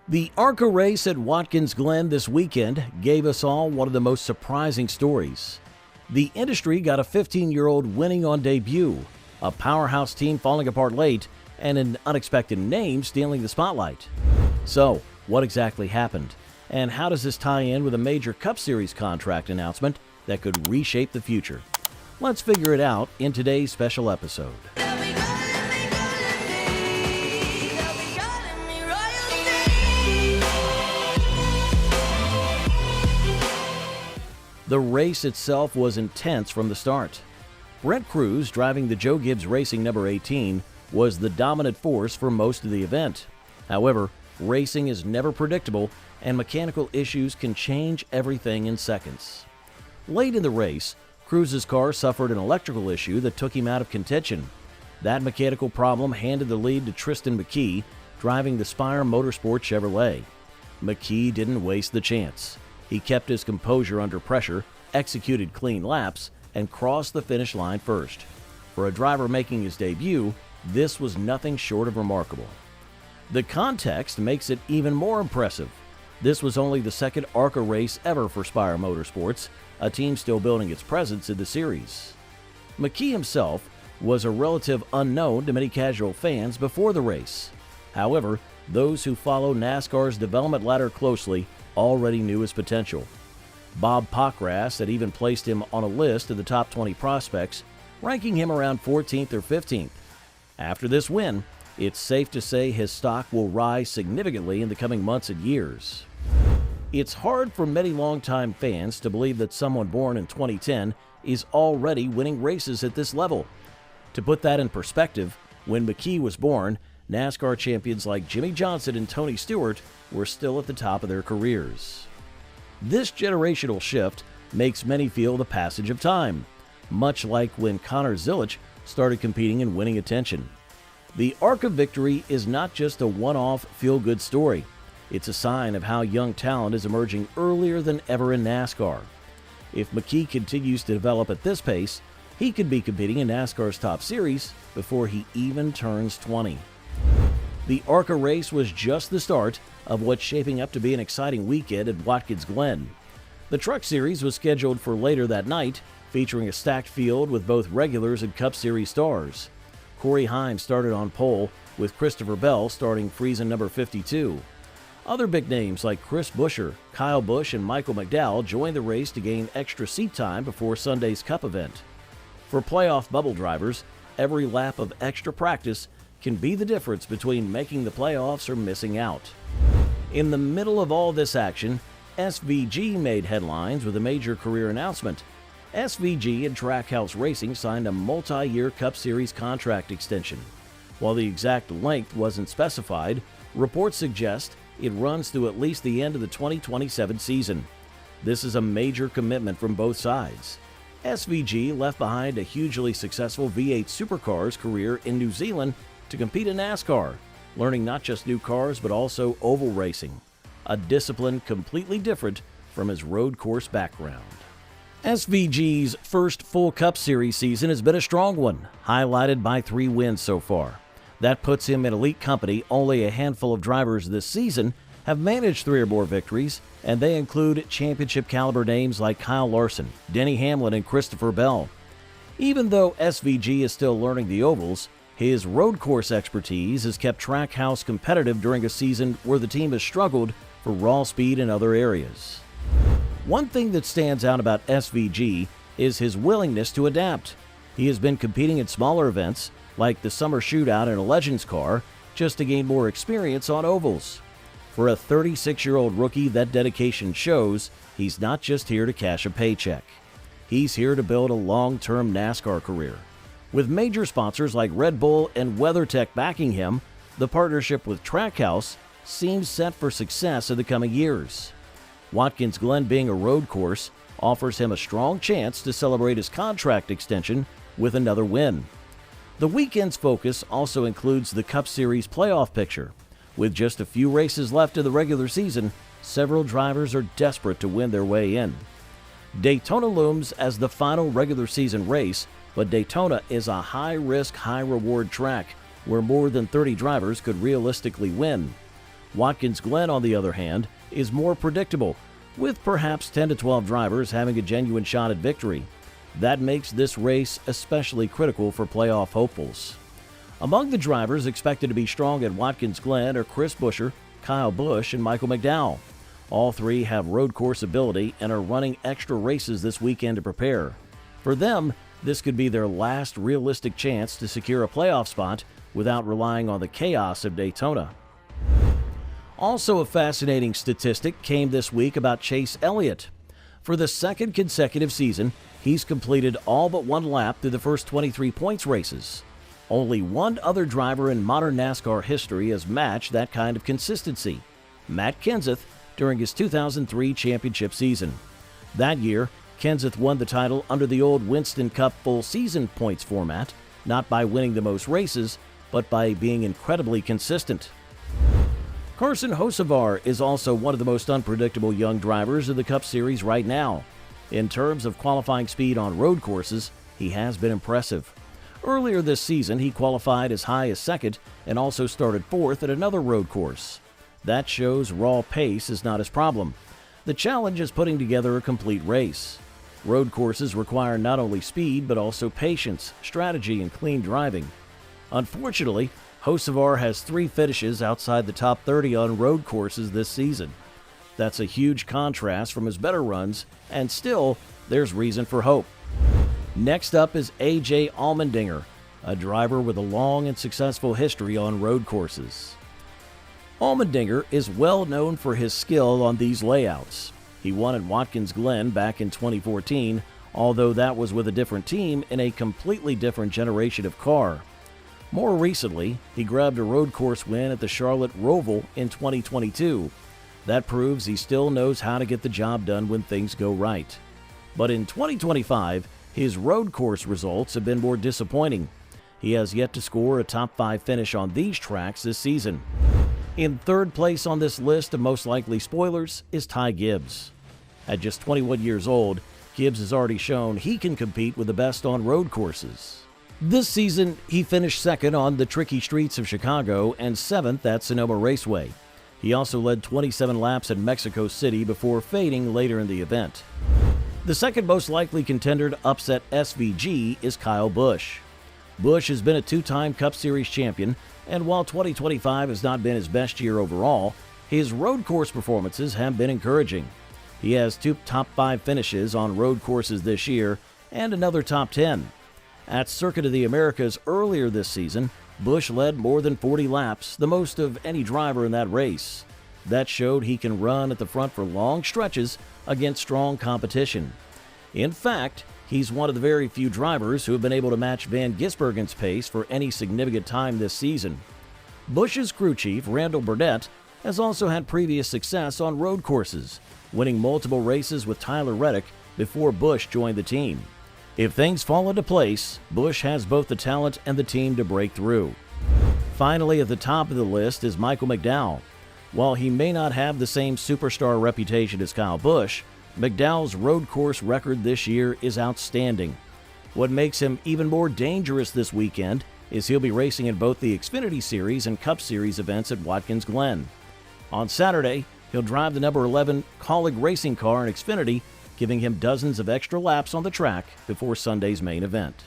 The ARCA race at Watkins Glen this weekend gave us all one of the most surprising stories. The industry got a 15-year-old winning on debut, a powerhouse team falling apart late, and an unexpected name stealing the spotlight. So, what exactly happened? And how does this tie in with a major Cup Series contract announcement that could reshape the future? Let's figure it out in today's special episode. The race itself was intense from the start. Brent Cruz, driving the Joe Gibbs Racing number 18, was the dominant force for most of the event. However, racing is never predictable, and mechanical issues can change everything in seconds. Late in the race, Cruz's car suffered an electrical issue that took him out of contention. That mechanical problem handed the lead to Tristan McKe, driving the Spire Motorsport Chevrolet. McKe didn't waste the chance. He kept his composure under pressure, executed clean laps, and crossed the finish line first. For a driver making his debut, this was nothing short of remarkable. The context makes it even more impressive. This was only the second ARCA race ever for Spire Motorsports, a team still building its presence in the series. McKe himself was a relative unknown to many casual fans before the race. However, those who follow NASCAR's development ladder closely already knew his potential. Bob Pockras had even placed him on a list of the top 20 prospects, ranking him around 14th or 15th. After this win, it's safe to say his stock will rise significantly in the coming months and years. It's hard for many longtime fans to believe that someone born in 2010 is already winning races at this level. To put that in perspective, when McKe was born, NASCAR champions like Jimmy Johnson and Tony Stewart were still at the top of their careers. This generational shift makes many feel the passage of time, much like when Connor Zilisch started competing and winning attention. The ARCA victory is not just a one-off feel-good story. It's a sign of how young talent is emerging earlier than ever in NASCAR. If McKe continues to develop at this pace, he could be competing in NASCAR's top series before he even turns 20. The ARCA race was just the start of what's shaping up to be an exciting weekend at Watkins Glen. The Truck Series was scheduled for later that night, featuring a stacked field with both regulars and Cup Series stars. Corey Heim started on pole, with Christopher Bell starting Friesen number 52. Other big names like Chris Buescher, Kyle Busch, and Michael McDowell joined the race to gain extra seat time before Sunday's Cup event. For playoff bubble drivers, every lap of extra practice can be the difference between making the playoffs or missing out. In the middle of all this action, SVG made headlines with a major career announcement. SVG and Trackhouse Racing signed a multi-year Cup Series contract extension. While the exact length wasn't specified, reports suggest it runs through at least the end of the 2027 season. This is a major commitment from both sides. SVG left behind a hugely successful V8 Supercars career in New Zealand to compete in NASCAR, learning not just new cars but also oval racing, a discipline completely different from his road course background. SVG's first full Cup Series season has been a strong one, highlighted by 3 wins so far. That puts him in elite company. Only a handful of drivers this season have managed 3 or more victories, and they include championship caliber names like Kyle Larson, Denny Hamlin, and Christopher Bell. Even though SVG is still learning the ovals, his road course expertise has kept Trackhouse competitive during a season where the team has struggled for raw speed in other areas. One thing that stands out about SVG is his willingness to adapt. He has been competing in smaller events, like the Summer Shootout in a Legends car, just to gain more experience on ovals. For a 36-year-old rookie, that dedication shows he's not just here to cash a paycheck. He's here to build a long-term NASCAR career. With major sponsors like Red Bull and WeatherTech backing him, the partnership with Trackhouse seems set for success in the coming years. Watkins Glen, being a road course, offers him a strong chance to celebrate his contract extension with another win. The weekend's focus also includes the Cup Series playoff picture. With just a few races left of the regular season, several drivers are desperate to win their way in. Daytona looms as the final regular season race, but Daytona is a high-risk, high-reward track where more than 30 drivers could realistically win. Watkins Glen, on the other hand, is more predictable, with perhaps 10 to 12 drivers having a genuine shot at victory. That makes this race especially critical for playoff hopefuls. Among the drivers expected to be strong at Watkins Glen are Chris Buescher, Kyle Busch, and Michael McDowell. All three have road course ability and are running extra races this weekend to prepare. For them, this could be their last realistic chance to secure a playoff spot without relying on the chaos of Daytona. Also, a fascinating statistic came this week about Chase Elliott. For the second consecutive season, he's completed all but one lap through the first 23 points races. Only one other driver in modern NASCAR history has matched that kind of consistency, Matt Kenseth, during his 2003 championship season. That year, Kenseth won the title under the old Winston Cup full season points format, not by winning the most races, but by being incredibly consistent. Carson Hocevar is also one of the most unpredictable young drivers in the Cup Series right now. In terms of qualifying speed on road courses, he has been impressive. Earlier this season, he qualified as high as second and also started fourth at another road course. That shows raw pace is not his problem. The challenge is putting together a complete race. Road courses require not only speed, but also patience, strategy, and clean driving. Unfortunately, Hocevar has 3 finishes outside the top 30 on road courses this season. That's a huge contrast from his better runs, and still, there's reason for hope. Next up is A.J. Allmendinger, a driver with a long and successful history on road courses. Allmendinger is well known for his skill on these layouts. He won at Watkins Glen back in 2014, although that was with a different team in a completely different generation of car. More recently, he grabbed a road course win at the Charlotte Roval in 2022. That proves he still knows how to get the job done when things go right. But in 2025, his road course results have been more disappointing. He has yet to score a top 5 finish on these tracks this season. In third place on this list of most likely spoilers is Ty Gibbs. At just 21 years old, Gibbs has already shown he can compete with the best on road courses. This season, he finished second on the tricky streets of Chicago and 7th at Sonoma Raceway. He also led 27 laps at Mexico City before fading later in the event. The second most likely contender to upset SVG is Kyle Busch. Busch has been a 2-time Cup Series champion, and while 2025 has not been his best year overall, his road course performances have been encouraging. He has 2 top 5 finishes on road courses this year and another top 10. At Circuit of the Americas earlier this season, Busch led more than 40 laps, the most of any driver in that race. That showed he can run at the front for long stretches against strong competition. In fact, he's one of the very few drivers who have been able to match Van Gisbergen's pace for any significant time this season. Busch's crew chief, Randall Burnett, has also had previous success on road courses, winning multiple races with Tyler Reddick before Busch joined the team. If things fall into place, Busch has both the talent and the team to break through. Finally, at the top of the list is Michael McDowell. While he may not have the same superstar reputation as Kyle Busch, McDowell's road course record this year is outstanding. What makes him even more dangerous this weekend is he'll be racing in both the Xfinity Series and Cup Series events at Watkins Glen. On Saturday, he'll drive the number 11 Colleague racing car in Xfinity, giving him dozens of extra laps on the track before Sunday's main event.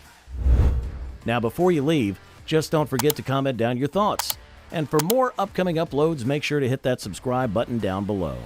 Now, before you leave, just don't forget to comment down your thoughts. And for more upcoming uploads, make sure to hit that subscribe button down below.